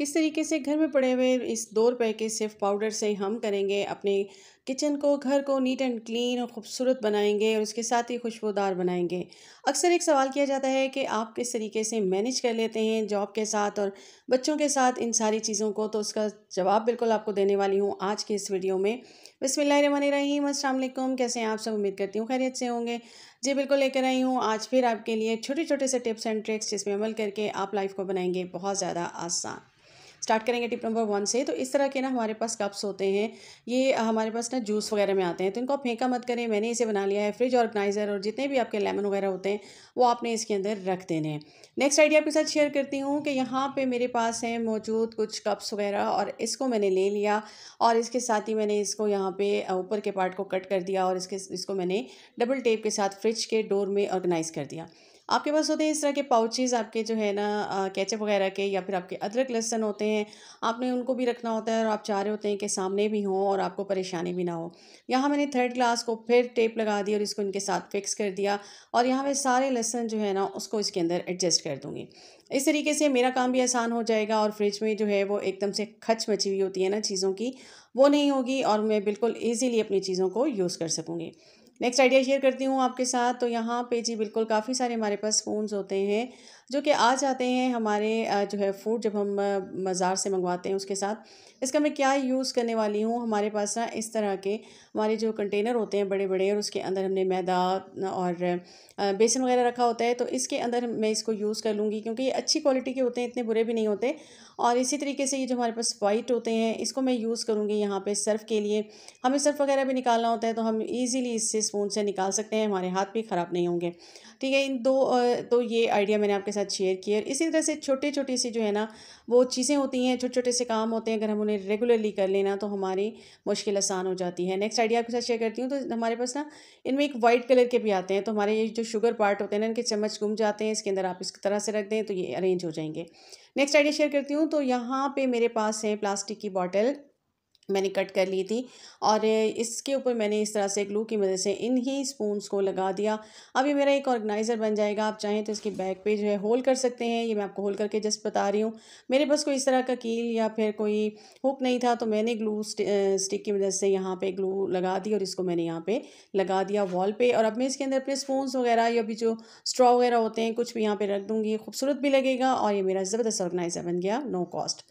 किस तरीके से घर में पड़े हुए इस 2 रुपए के सिर्फ पाउडर से हम करेंगे अपने किचन को, घर को नीट एंड क्लीन और खूबसूरत बनाएंगे और उसके साथ ही खुशबूदार बनाएंगे। अक्सर एक सवाल किया जाता है कि आप किस तरीके से मैनेज कर लेते हैं जॉब के साथ और बच्चों के साथ इन सारी चीज़ों को, तो उसका जवाब बिल्कुल आपको देने वाली हूँ आज के इस वीडियो में। बिस्मिल्लाहिर्रहमानिर्रहीम, अस्सलाम वालेकुम। कैसे हैं आप सब? उम्मीद करती हूँ खैरियत से होंगे। जी बिल्कुल, लेकर आई हूँ आज फिर आपके लिए छोटे छोटे से टिप्स एंड ट्रिक्स जिसमें अमल करके आप लाइफ को बनाएंगे बहुत ज़्यादा आसान। स्टार्ट करेंगे टिप नंबर 1 से। तो इस तरह के ना हमारे पास कप्स होते हैं, ये हमारे पास ना जूस वगैरह में आते हैं, तो इनको आप फेंका मत करें। मैंने इसे बना लिया है फ्रिज ऑर्गेनाइज़र, और जितने भी आपके लेमन वगैरह होते हैं वो आपने इसके अंदर रख देने हैं। नेक्स्ट आइडिया आपके साथ शेयर करती हूँ कि यहाँ पे मेरे पास है मौजूद कुछ कप्स वगैरह, और इसको मैंने ले लिया और इसके साथ ही मैंने इसको यहाँ पे ऊपर के पार्ट को कट कर दिया और इसको मैंने डबल टेप के साथ फ्रिज के डोर में ऑर्गेनाइज़ कर दिया। आपके पास होते हैं इस तरह के पाउचेज़ आपके जो है ना केचप वगैरह के, या फिर आपके अदरक लहसुन होते हैं, आपने उनको भी रखना होता है और आप चाह रहे होते हैं कि सामने भी हों और आपको परेशानी भी ना हो। यहाँ मैंने थर्ड ग्लास को फिर टेप लगा दी और इसको इनके साथ फिक्स कर दिया, और यहाँ मैं सारे लहसुन जो है ना उसको इसके अंदर एडजस्ट कर दूँगी। इस तरीके से मेरा काम भी आसान हो जाएगा और फ्रिज में जो है वो एकदम से खच मची हुई होती है ना चीज़ों की, वो नहीं होगी और मैं बिल्कुल ईज़िली अपनी चीज़ों को यूज़ कर सकूँगी। नेक्स्ट आइडिया शेयर करती हूँ आपके साथ। तो यहाँ पे जी बिल्कुल काफ़ी सारे हमारे पास स्पून्स होते हैं जो कि आ जाते हैं हमारे जो है फूड जब हम बाज़ार से मंगवाते हैं उसके साथ। इसका मैं क्या यूज़ करने वाली हूँ, हमारे पास ना इस तरह के हमारे जो कंटेनर होते हैं बड़े बड़े, और उसके अंदर हमने मैदा और बेसन वगैरह रखा होता है, तो इसके अंदर मैं इसको यूज़ कर लूँगी क्योंकि ये अच्छी क्वालिटी के होते हैं, इतने बुरे भी नहीं होते। और इसी तरीके से ये जो हमारे पास वाइट होते हैं इसको मैं यूज़ करूँगी यहाँ पे सर्फ़ के लिए। हमें सर्फ़ वगैरह भी निकालना होता है तो हम ईज़िली इससे स्पून से निकाल सकते हैं, हमारे हाथ भी ख़राब नहीं होंगे। ठीक है, इन 2 तो ये आइडिया मैंने आपके साथ शेयर किया। इसी तरह से छोटे-छोटे सी जो है ना वो चीज़ें होती हैं, छोटे-छोटे से काम होते हैं, अगर हम उन्हें रेगुलरली कर लें ना तो हमारी मुश्किल आसान हो जाती है। नेक्स्ट आइडिया आपके साथ शेयर करती हूँ। तो हमारे पास ना इनमें एक वाइट कलर के भी आते हैं, तो हमारे ये जो शुगर पार्ट होते हैं ना इनके चम्मच गुम जाते हैं, इसके अंदर आप इस तरह से रख दें तो ये अरेंज हो जाएँगे। नेक्स्ट आइडिया शेयर करती हूँ। तो यहाँ पे मेरे पास है प्लास्टिक की बॉटल, मैंने कट कर ली थी और इसके ऊपर मैंने इस तरह से ग्लू की मदद से इन्हीं स्पून्स को लगा दिया। अब ये मेरा एक ऑर्गेनाइज़र बन जाएगा। आप चाहें तो इसके बैक पे जो है होल कर सकते हैं, ये मैं आपको होल करके जस्ट बता रही हूँ। मेरे पास कोई इस तरह का कील या फिर कोई हुक नहीं था, तो मैंने स्टिक की मदद से यहाँ पे ग्लू लगा दी और इसको मैंने यहाँ पे लगा दिया वॉल पे। और अब मैं इसके अंदर अपने स्पून्स वगैरह या भी जो स्ट्रॉ वगैरह होते हैं कुछ भी यहाँ पे रख दूँगी, खूबसूरत भी लगेगा और ये मेरा ज़बरदस्त ऑर्गेनाइज़र बन गया, नो कॉस्ट।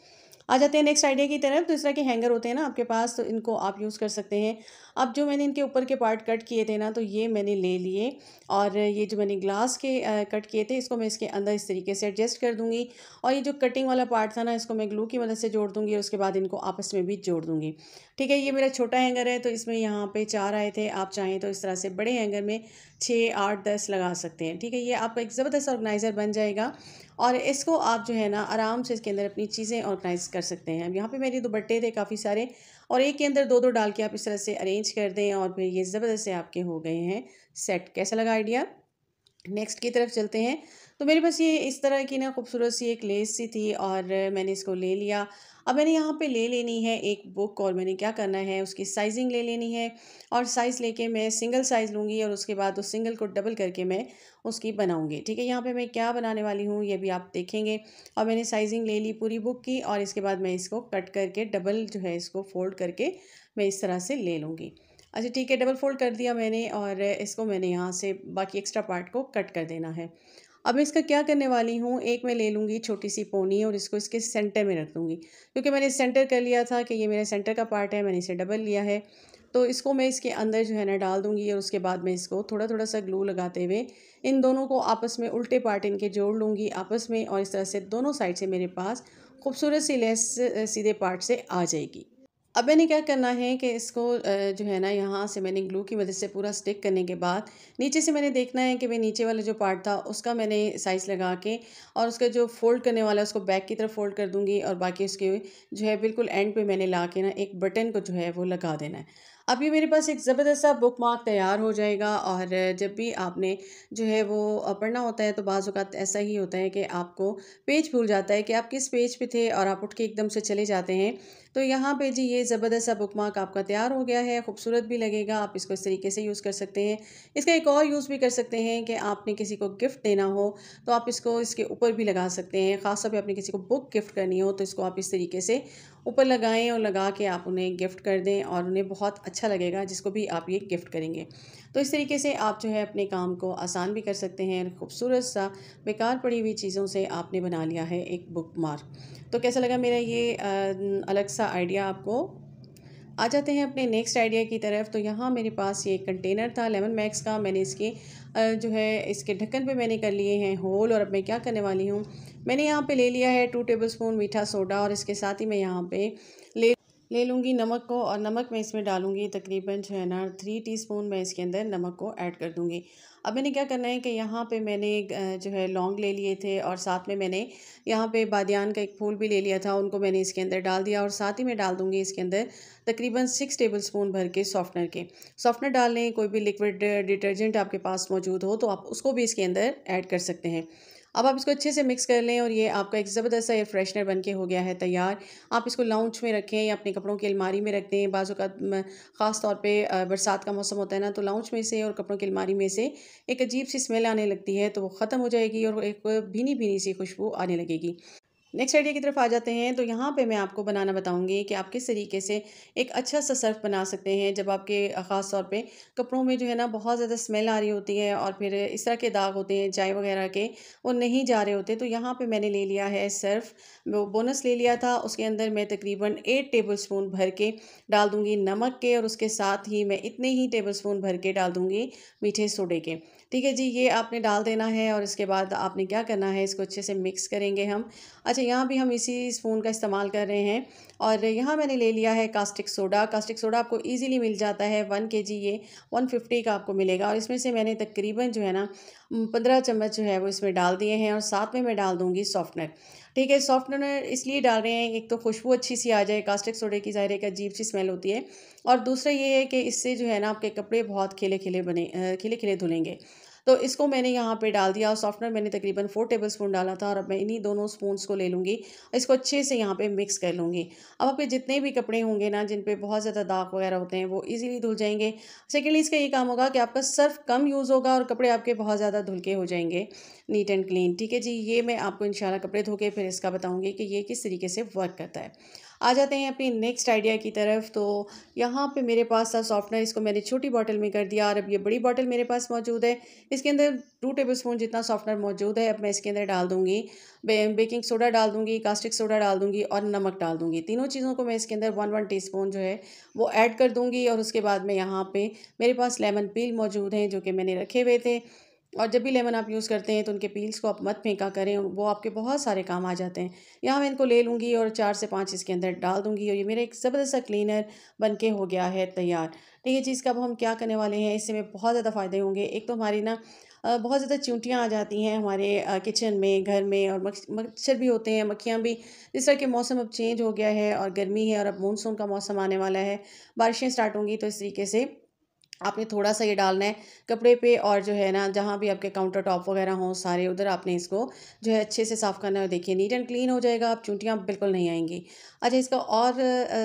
आ जाते हैं नेक्स्ट आइडिया की तरफ। तो इस तरह के हैंगर होते हैं ना आपके पास, तो इनको आप यूज़ कर सकते हैं। अब जो मैंने इनके ऊपर के पार्ट कट किए थे ना, तो ये मैंने ले लिए, और ये जो मैंने ग्लास के कट किए थे इसको मैं इसके अंदर इस तरीके से एडजस्ट कर दूँगी, और ये जो कटिंग वाला पार्ट था ना इसको मैं ग्लू की मदद से जोड़ दूँगी और उसके बाद इनको आपस में भी जोड़ दूँगी। ठीक है, ये मेरा छोटा हैंगर है तो इसमें यहाँ पे 4 आए थे। आप चाहें तो इस तरह से बड़े हैंगर में 6, 8, 10 लगा सकते हैं। ठीक है, ये आपका एक ज़बरदस्त ऑर्गेनाइज़र बन जाएगा और इसको आप जो है ना आराम से इसके अंदर अपनी चीज़ें ऑर्गेनाइज़ कर सकते हैं। अब यहाँ पे मेरे दुपट्टे थे काफ़ी सारे, और एक के अंदर 2-2 डाल के आप इस तरह से अरेंज कर दें और फिर ये ज़बरदस्त से आपके हो गए हैं सेट। कैसा लगा आइडिया? नेक्स्ट की तरफ चलते हैं। तो मेरे पास ये इस तरह की ना खूबसूरत सी एक लेस सी थी और मैंने इसको ले लिया। अब मैंने यहाँ पे ले लेनी है एक बुक, और मैंने क्या करना है उसकी साइज़िंग ले लेनी है, और साइज़ लेके मैं सिंगल साइज़ लूँगी और उसके बाद उस सिंगल को डबल करके मैं उसकी बनाऊँगी। ठीक है, यहाँ पे मैं क्या बनाने वाली हूँ ये भी आप देखेंगे। और मैंने साइज़िंग ले ली पूरी बुक की, और इसके बाद मैं इसको कट करके डबल जो है इसको फ़ोल्ड करके मैं इस तरह से ले लूँगी। अच्छा ठीक है, डबल फ़ोल्ड कर दिया मैंने, और इसको मैंने यहाँ से बाकी एक्स्ट्रा पार्ट को कट कर देना है। अब मैं इसका क्या करने वाली हूँ, एक मैं ले लूँगी छोटी-सी पोनी और इसको इसके सेंटर में रख दूँगी। क्योंकि मैंने सेंटर कर लिया था कि ये मेरे सेंटर का पार्ट है, मैंने इसे डबल लिया है। तो इसको मैं इसके अंदर जो है ना डाल दूँगी, और उसके बाद मैं इसको थोड़ा-थोड़ा सा ग्लू लगाते हुए इन दोनों को आपस में उल्टे पार्ट इनके जोड़ लूँगी आपस में, और इस तरह से दोनों साइड से मेरे पास खूबसूरत सी लेस सीधे पार्ट से आ जाएगी। अब मैंने क्या करना है कि इसको जो है ना यहाँ से मैंने ग्लू की मदद से पूरा स्टिक करने के बाद नीचे से मैंने देखना है कि मैं नीचे वाला जो पार्ट था उसका मैंने साइज़ लगा के, और उसका जो फ़ोल्ड करने वाला है उसको बैक की तरफ फ़ोल्ड कर दूँगी, और बाकी उसके जो है बिल्कुल एंड पे मैंने ला के ना एक बटन को जो है वो लगा देना है। अब ये मेरे पास एक ज़बरदस्त सा बुकमार्क तैयार हो जाएगा। और जब भी आपने जो है वो पढ़ना होता है तो बाज़ औक़ात ऐसा ही होता है कि आपको पेज भूल जाता है कि आप किस पेज पे थे और आप उठ के एकदम से चले जाते हैं। तो यहाँ पे जी ये ज़बरदस्त सा बुकमार्क आपका तैयार हो गया है, खूबसूरत भी लगेगा, आप इसको इस तरीके से यूज़ कर सकते हैं। इसका एक और यूज़ भी कर सकते हैं कि आपने किसी को गिफ्ट देना हो तो आप इसको इसके ऊपर भी लगा सकते हैं। ख़ास तौर पे आपने किसी को बुक गिफ्ट करनी हो तो इसको आप इस तरीके से ऊपर लगाएँ और लगा के आप उन्हें गिफ्ट कर दें और उन्हें बहुत अच्छा लगेगा जिसको भी आप ये गिफ्ट करेंगे। तो इस तरीके से आप जो है अपने काम को आसान भी कर सकते हैं। खूबसूरत सा बेकार पड़ी हुई चीज़ों से आपने बना लिया है एक बुकमार्क। तो कैसा लगा मेरा ये अलग सा आइडिया आपको? आ जाते हैं अपने नेक्स्ट आइडिया की तरफ। तो यहाँ मेरे पास ये कंटेनर था लेमन मैक्स का। मैंने इसके जो है इसके ढक्कन पे मैंने कर लिए हैं होल। और अब मैं क्या करने वाली हूँ, मैंने यहाँ पे ले लिया है 2 टेबलस्पून मीठा सोडा और इसके साथ ही मैं यहाँ पे ले ले लूँगी नमक को। और नमक मैं इसमें डालूँगी तकरीबन जो है ना 3 टीस्पून मैं इसके अंदर नमक को ऐड कर दूँगी। अब मैंने क्या करना है कि यहाँ पे मैंने जो है लौंग ले लिए थे और साथ में मैंने यहाँ पे बादियान का एक फूल भी ले लिया था, उनको मैंने इसके अंदर डाल दिया। और साथ ही मैं डाल दूँगी इसके अंदर तकरीबन 6 टेबलस्पून भर के सॉफ्टनर के। सॉफ्टनर डाल लें, कोई भी लिक्विड डिटर्जेंट आपके पास मौजूद हो तो आप उसको भी इसके अंदर ऐड कर सकते हैं। अब आप इसको अच्छे से मिक्स कर लें और ये आपका एक ज़बरदस्त सा एयर फ्रेशनर बन के हो गया है तैयार। आप इसको लाउंज में रखें या अपने कपड़ों की अलमारी में रख दें। बाज़ औक़ात ख़ास तौर पे बरसात का मौसम होता है ना, तो लाउंज में से और कपड़ों की अलमारी में से एक अजीब-सी स्मेल आने लगती है, तो वो ख़त्म हो जाएगी और एक भीनी-भीनी सी खुशबू आने लगेगी। नेक्स्ट आइडिया की तरफ आ जाते हैं। तो यहाँ पे मैं आपको बनाना बताऊँगी कि आप किस तरीके से एक अच्छा सा सर्फ़ बना सकते हैं जब आपके ख़ास तौर पे कपड़ों में जो है ना बहुत ज़्यादा स्मेल आ रही होती है और फिर इस तरह के दाग होते हैं चाय वग़ैरह के, वो नहीं जा रहे होते। तो यहाँ पे मैंने ले लिया है सर्फ़, वो बोनस ले लिया था। उसके अंदर मैं तकरीबन 8 टेबलस्पून भर के डाल दूँगी नमक के और उसके साथ ही मैं इतने ही टेबलस्पून भर के डाल दूँगी मीठे सोडे के। ठीक है जी, ये आपने डाल देना है और इसके बाद आपने क्या करना है, इसको अच्छे से मिक्स करेंगे हम। अच्छा, यहाँ भी हम इसी स्पून का इस्तेमाल कर रहे हैं। और यहाँ मैंने ले लिया है कास्टिक सोडा। कास्टिक सोडा आपको ईज़िली मिल जाता है, 1 केजी ये 150 का आपको मिलेगा। और इसमें से मैंने तकरीबन जो है ना 15 चम्मच जो है वो इसमें डाल दिए हैं और साथ में मैं डाल दूँगी सॉफ्टनर। ठीक है, सॉफ्टनर इसलिए डाल रहे हैं, एक तो खुशबू अच्छी सी आ जाए, कास्टिक सोडे की ज़ाहिर है एक अजीब-सी स्मेल होती है। और दूसरा ये है कि इससे जो है ना आपके कपड़े बहुत खिले-खिले खिले-खिले धुलेंगे। तो इसको मैंने यहाँ पे डाल दिया और सॉफ्टनर मैंने तकरीबन 4 टेबलस्पून डाला था। और अब मैं इन्हीं दोनों स्पून्स को ले लूँगी, इसको अच्छे से यहाँ पे मिक्स कर लूँगी। अब आपके जितने भी कपड़े होंगे ना जिन पे बहुत ज़्यादा दाग वगैरह होते हैं वो ईज़िली धुल जाएँगे। सेकेंडली इसका ये काम होगा कि आपका सर्फ़ कम यूज़ होगा और कपड़े आपके बहुत ज़्यादा धुल के हो जाएँगे, नीट एंड क्लीन। ठीक है जी, ये मैं आपको इंशाल्लाह कपड़े धो के फिर इसका बताऊँगी कि ये किस तरीके से वर्क करता है। आ जाते हैं अपनी नेक्स्ट आइडिया की तरफ। तो यहाँ पे मेरे पास था सॉफ्टनर, इसको मैंने छोटी बॉटल में कर दिया और अब ये बड़ी बॉटल मेरे पास मौजूद है। इसके अंदर 2 टेबलस्पून जितना सॉफ्टनर मौजूद है। अब मैं इसके अंदर डाल दूँगी बेकिंग सोडा डाल दूँगी, कास्टिक सोडा डाल दूँगी और नमक डाल दूँगी। तीनों चीज़ों को मैं इसके अंदर 1-1 टीस्पून जो है वो ऐड कर दूँगी। और उसके बाद में यहाँ पे मेरे पास लेमन पील मौजूद हैं जो कि मैंने रखे हुए थे। और जब भी लेमन आप यूज़ करते हैं तो उनके पील्स को आप मत फेंका करें, वो आपके बहुत सारे काम आ जाते हैं। यहाँ मैं इनको ले लूँगी और 4 से 5 इसके अंदर डाल दूँगी और ये मेरा एक ज़बरदस्त सा क्लीनर बन के हो गया है तैयार। ठीक है जी, इसका अब हम क्या करने वाले हैं, इससे हमें बहुत ज़्यादा फ़ायदे होंगे। एक तो हमारी ना बहुत ज़्यादा चींटियाँ आ जाती हैं हमारे किचन में, घर में, और मच्छर भी होते हैं, मक्खियाँ भी। जिस तरह के मौसम अब चेंज हो गया है और गर्मी है और अब मानसून का मौसम आने वाला है, बारिशें स्टार्ट होंगी, तो इस तरीके से आपने थोड़ा-सा ये डालना है कपड़े पे। और जो है ना जहाँ भी आपके काउंटर टॉप वगैरह हों सारे, उधर आपने इसको जो है अच्छे से साफ़ करना है। देखिए नीट एंड क्लीन हो जाएगा, अब चींटियाँ बिल्कुल नहीं आएँगी। अच्छा, इसका और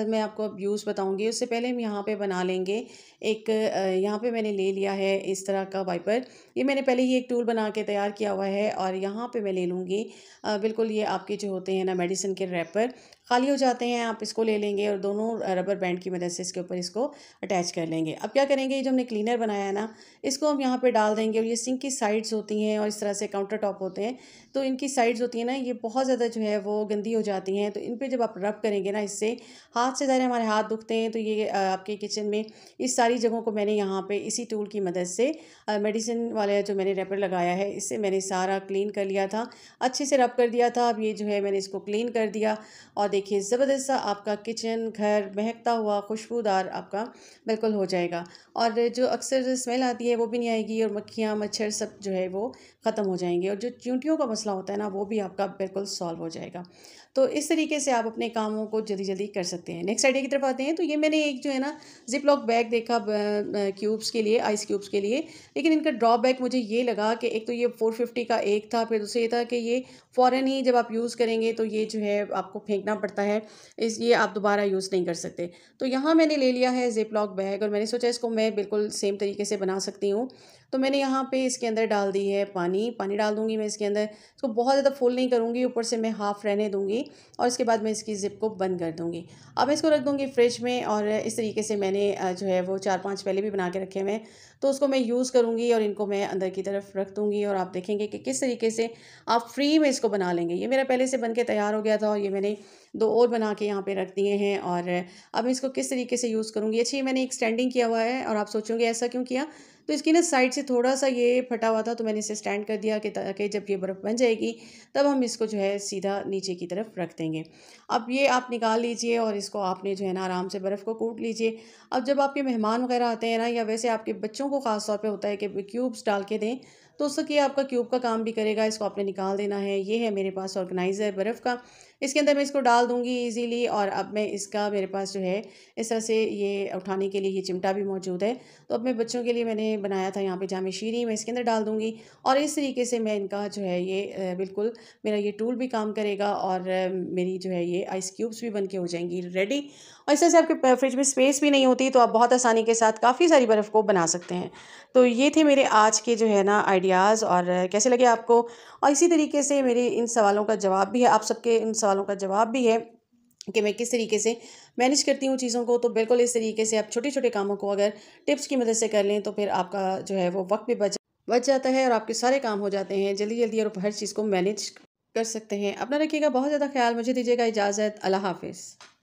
मैं आपको अब यूज़ बताऊँगी। उससे पहले हम यहाँ पे बना लेंगे एक यहाँ पे मैंने ले लिया है इस तरह का वाइपर। ये मैंने पहले ही एक टूल बना के तैयार किया हुआ है। और यहाँ पे मैं ले लूँगी बिल्कुल ये आपके जो होते हैं ना मेडिसिन के रैपर, खाली हो जाते हैं, आप इसको ले लेंगे और दोनों रबर बैंड की मदद से इसके ऊपर इसको अटैच कर लेंगे। अब क्या करेंगे, ये जो हमने क्लीनर बनाया है ना, इसको हम यहाँ पे डाल देंगे। और ये सिंक की साइड्स होती हैं और इस तरह से काउंटर टॉप होते हैं, तो इनकी साइड्स होती हैं ना, ये बहुत ज़्यादा जो है वो गंदी हो जाती हैं। तो इन पे जब आप रब करेंगे ना, इससे हाथ से ज़्यादा हमारे हाथ दुखते हैं। तो ये आपके किचन में इस सारी जगहों को मैंने यहाँ पे इसी टूल की मदद से मेडिसिन वाला जो मैंने रैपर लगाया है, इससे मैंने सारा क्लीन कर लिया था, अच्छे से रब कर दिया था। अब ये जो है मैंने इसको क्लीन कर दिया और देखिए ज़बरदस्त सा आपका किचन, घर महकता हुआ खुशबूदार आपका बिल्कुल हो जाएगा। और जो अक्सर जो स्मेल आती है वो भी नहीं आएगी और मक्खियाँ, मच्छर सब जो है वो ख़त्म हो जाएँगे। और जो चींटियों का मसला होता है ना, वो भी आपका बिल्कुल सॉल्व हो जाएगा। तो इस तरीके से आप अपने कामों को जल्दी-जल्दी कर सकते हैं। नेक्स्ट आइडिया की तरफ आते हैं, तो ये मैंने एक जो है ना ज़िप-लॉक बैग देखा क्यूब्स के लिए, आइस क्यूब्स के लिए, लेकिन इनका ड्रॉबैक मुझे ये लगा कि एक तो ये 450 का एक था, फिर दूसरा ये था कि ये फ़ौरन ही जब आप यूज़ करेंगे तो ये जो है आपको फेंकना पड़ता है, ये आप दोबारा यूज़ नहीं कर सकते। तो यहाँ मैंने ले लिया है ज़िप-लॉक बैग और मैंने सोचा इसको मैं बिल्कुल सेम तरीके से बना सकती हूँ। तो मैंने यहाँ पे इसके अंदर डाल दी है पानी, पानी डाल दूँगी मैं इसके अंदर। इसको बहुत ज़्यादा फुल नहीं करूँगी, ऊपर से मैं हाफ़ रहने दूँगी और इसके बाद मैं इसकी ज़िप को बंद कर दूँगी। अब मैं इसको रख दूँगी फ्रिज में और इस तरीके से मैंने जो है वो 4-5 पहले भी बना के रखे हुए हैं। तो उसको मैं यूज़ करूँगी और इनको मैं अंदर की तरफ रख दूँगी और आप देखेंगे कि किस तरीके से आप फ्री में इसको बना लेंगे। ये मेरा पहले से बन के तैयार हो गया था और ये मैंने 2 और बना के यहाँ पे रख दिए हैं और अब मैं इसको किस तरीके से यूज़ करूँगी। अच्छा, ये मैंने एक स्टैंडिंग किया हुआ है और आप सोचोगे ऐसा क्यों किया? तो इसकी ना साइड से थोड़ा-सा ये फटा हुआ था, तो मैंने इसे स्टैंड कर दिया कि ताकि जब ये बर्फ़ बन जाएगी तब हम इसको जो है सीधा नीचे की तरफ रख देंगे। अब ये आप निकाल लीजिए और इसको आपने जो है ना आराम से बर्फ़ को कूट लीजिए। अब जब आपके मेहमान वग़ैरह आते हैं ना, या वैसे आपके बच्चों को ख़ास तौर पे होता है कि क्यूब्स डाल के दें, तो उससे ये आपका क्यूब का काम भी करेगा। इसको आपने निकाल देना है। ये है मेरे पास ऑर्गेनाइज़र बर्फ़ का। इसके अंदर मैं इसको डाल दूँगी ईज़िली और अब मैं इसका मेरे पास जो है इस तरह से ये उठाने के लिए ये चिमटा भी मौजूद है। तो अब मैं बच्चों के लिए मैंने बनाया था यहाँ पे जामे शीरी, मैं इसके अंदर डाल दूँगी और इस तरीके से मैं इनका जो है ये बिल्कुल मेरा ये टूल भी काम करेगा और मेरी जो है ये आइस क्यूब्स भी बन के हो जाएँगी रेडी। और इस तरह से आपके फ्रिज में स्पेस भी नहीं होती, तो आप बहुत आसानी के साथ काफ़ी सारी बर्फ़ को बना सकते हैं। तो ये थे मेरे आज के जो है ना आइडियाज़, और कैसे लगे आपको? और इसी तरीके से मेरे इन सवालों का जवाब भी है, आप सबके इन सवालों का जवाब भी है कि मैं किस तरीके से मैनेज करती हूँ चीज़ों को। तो बिल्कुल इस तरीके से आप छोटे-छोटे कामों को अगर टिप्स की मदद से कर लें तो फिर आपका जो है वो वक़्त भी बच जाता है और आपके सारे काम हो जाते हैं जल्दी-जल्दी और हर चीज़ को मैनेज कर सकते हैं। अपना रखिएगा बहुत ज़्यादा ख़्याल। मुझे दीजिएगा इजाज़त। अल्लाह हाफ़िज़।